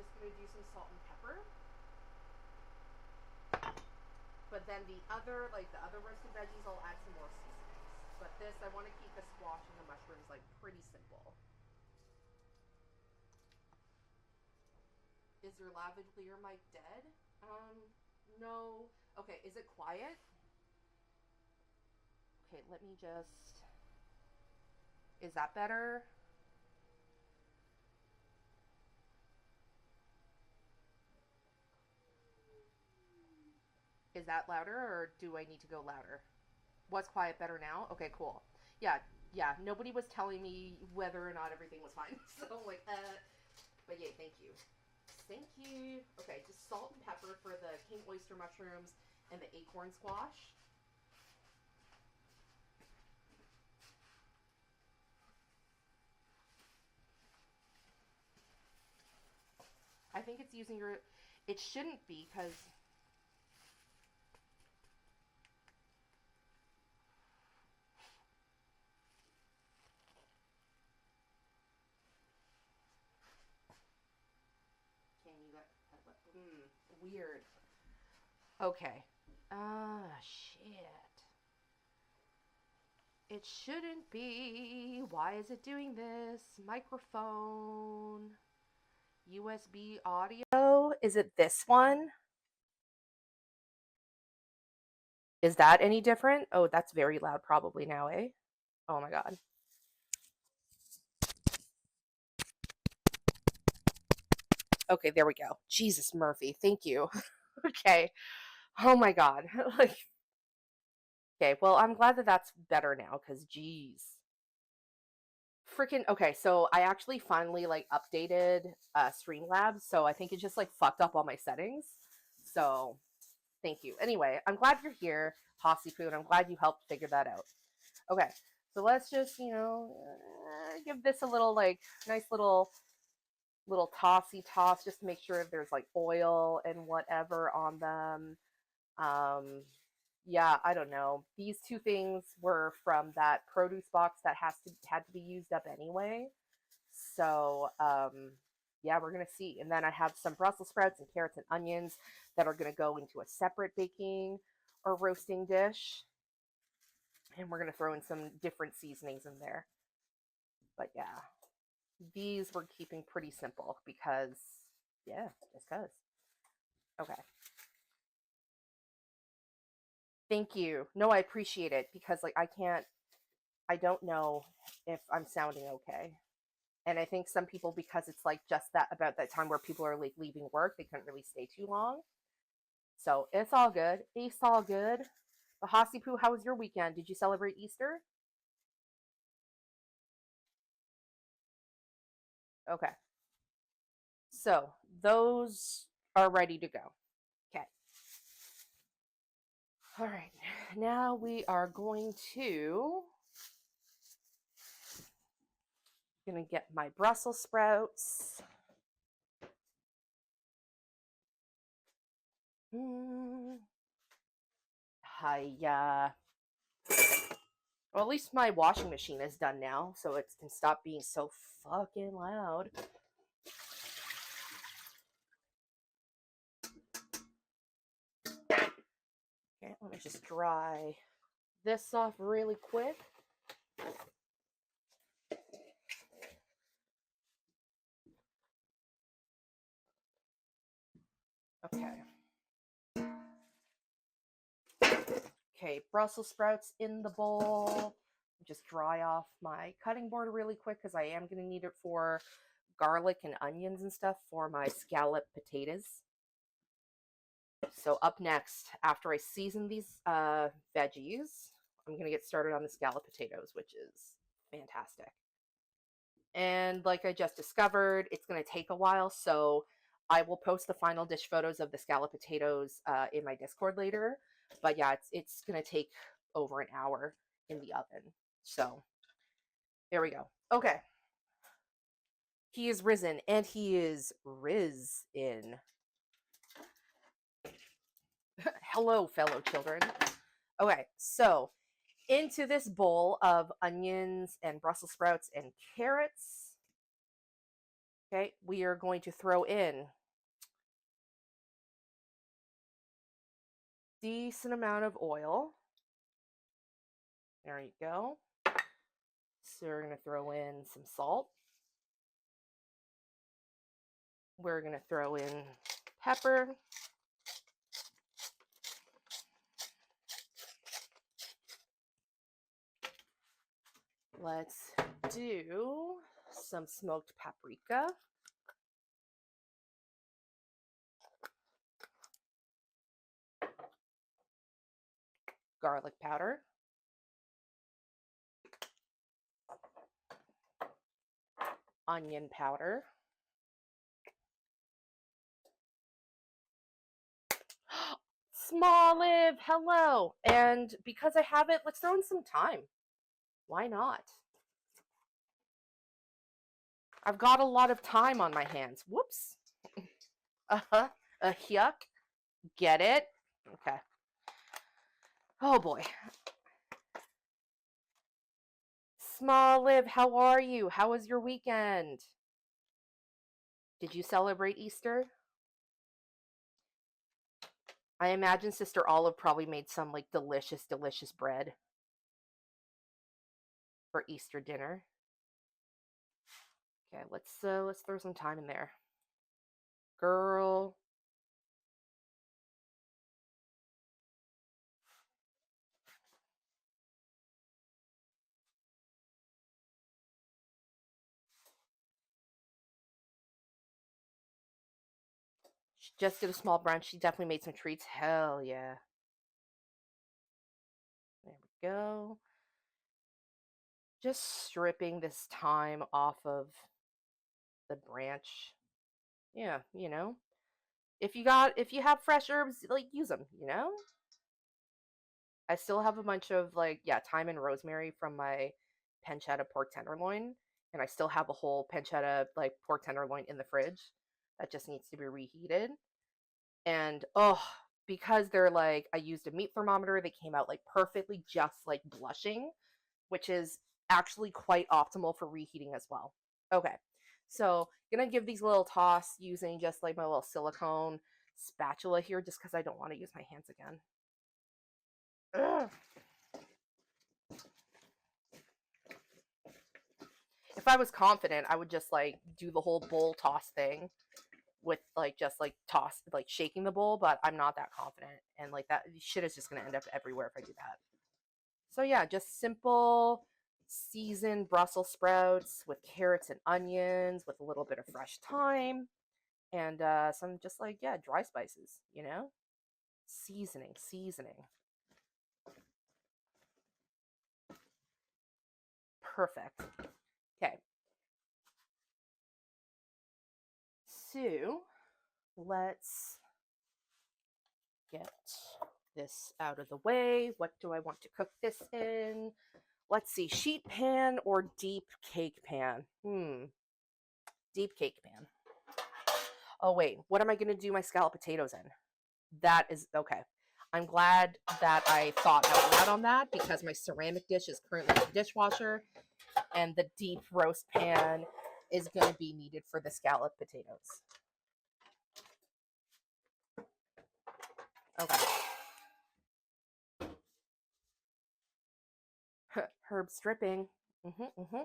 just going to do some salt and pepper. But then the other, like the other roasted veggies, I'll add some more seasonings. But this, I want to keep the squash and the mushrooms like pretty simple. Is your lavalier mic dead? No. Okay, is it quiet? Okay, let me just. Is that better? Is that louder or do I need to go louder? Was quiet better now? Okay, cool. Yeah, yeah. Nobody was telling me whether or not everything was fine. So like, but yeah, thank you. Thank you. Okay, just salt and pepper for the king oyster mushrooms and the acorn squash. I think it's using your. It shouldn't be because. Can you let? Weird. Okay. Shit. It shouldn't be. Why is it doing this? Microphone. USB audio. Is it this one? Is that any different? Oh, that's very loud probably now, eh? Oh my god. Okay, there we go. Jesus, Murphy. Thank you. Okay. Oh my god. Like, okay, well, I'm glad that that's better now cuz geez. Freaking okay, so I actually finally like updated Streamlabs, so I think it just like fucked up all my settings. So, thank you. Anyway, I'm glad you're here, Hossy and I'm glad you helped figure that out. Okay, so let's just, give this a little like nice little tossy toss just to make sure if there's like oil and whatever on them. Um, yeah, I don't know. These two things were from that produce box that had to be used up anyway. So yeah, we're gonna see. And then I have some Brussels sprouts and carrots and onions that are gonna go into a separate baking or roasting dish. And we're gonna throw in some different seasonings in there. But yeah, these we're keeping pretty simple because yeah, just cause. Okay. Thank you. No, I appreciate it because like I don't know if I'm sounding okay. And I think some people because it's like just that about that time where people are like leaving work, they couldn't really stay too long. So it's all good. It's all good. But Hasipu, how was your weekend? Did you celebrate Easter? Okay. So those are ready to go. Okay. All right. Now we are gonna get my Brussels sprouts. Hiya. Well, at least my washing machine is done now, so it can stop being so fucking loud. Okay, let me just dry this off really quick. Okay. Okay, Brussels sprouts in the bowl. Just dry off my cutting board really quick because I am going to need it for garlic and onions and stuff for my scallop potatoes. So up next, after I season these veggies, I'm going to get started on the scallop potatoes, which is fantastic. And like I just discovered, it's going to take a while, so I will post the final dish photos of the scallop potatoes in my Discord later. But yeah, it's going to take over an hour in the oven. So there we go. Okay. He is risen and he is riz in. Hello, fellow children. Okay, so into this bowl of onions and Brussels sprouts and carrots. Okay, we are going to throw in decent amount of oil. There you go. So we're going to throw in some salt. We're going to throw in pepper. Let's do some smoked paprika. Garlic powder. Onion powder. Small live, hello. And because I have it, let's throw in some thyme. Why not? I've got a lot of time on my hands. Whoops. Uh-huh. Yuck. Get it? Okay. Oh boy. Small live, how are you? How was your weekend? Did you celebrate Easter? I imagine Sister Olive probably made some like delicious, delicious bread for Easter dinner. Okay, let's throw some thyme in there. Girl. She just did a small brunch. She definitely made some treats. Hell yeah. There we go. Just stripping this thyme off of the branch. Yeah, you know. If you have fresh herbs, like use them, you know? I still have a bunch of like, yeah, thyme and rosemary from my pancetta pork tenderloin, and I still have a whole pancetta like pork tenderloin in the fridge that just needs to be reheated. And oh, because they're like, I used a meat thermometer, they came out like perfectly just like blushing, which is actually quite optimal for reheating as well. Okay, so gonna give these a little toss using just like my little silicone spatula here, just because I don't want to use my hands again. Ugh. If I was confident, I would just like do the whole bowl toss thing with like just like toss like shaking the bowl, but I'm not that confident, and like that shit is just gonna end up everywhere if I do that. So yeah, just simple seasoned Brussels sprouts with carrots and onions with a little bit of fresh thyme and some just like yeah dry spices, you know, seasoning. Perfect. Okay, so let's get this out of the way. What do I want to cook this in? Let's see, sheet pan or deep cake pan? Deep cake pan. Oh wait, what am I going to do my scalloped potatoes in? That is okay. I'm glad that I thought out loud on that because my ceramic dish is currently in the dishwasher and the deep roast pan is going to be needed for the scalloped potatoes. Okay. Herb stripping. Mm-hmm.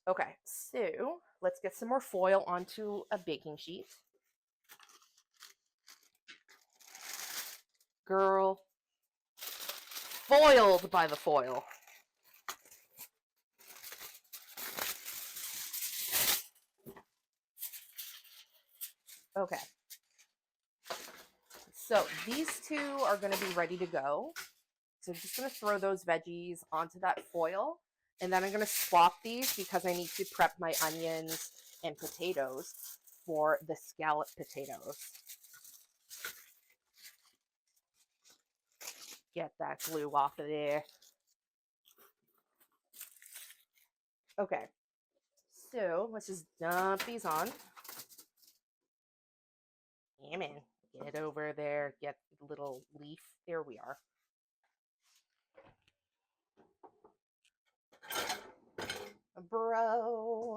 Okay, so let's get some more foil onto a baking sheet. Girl, foiled by the foil. Okay. So these two are going to be ready to go. So I'm just going to throw those veggies onto that foil. And then I'm going to swap these because I need to prep my onions and potatoes for the scalloped potatoes. Get that glue off of there. Okay. So let's just dump these on. Damn it. Get over there. Get the little leaf. There we are. bro.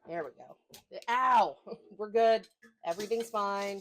There we go. Ow! We're good. Everything's fine.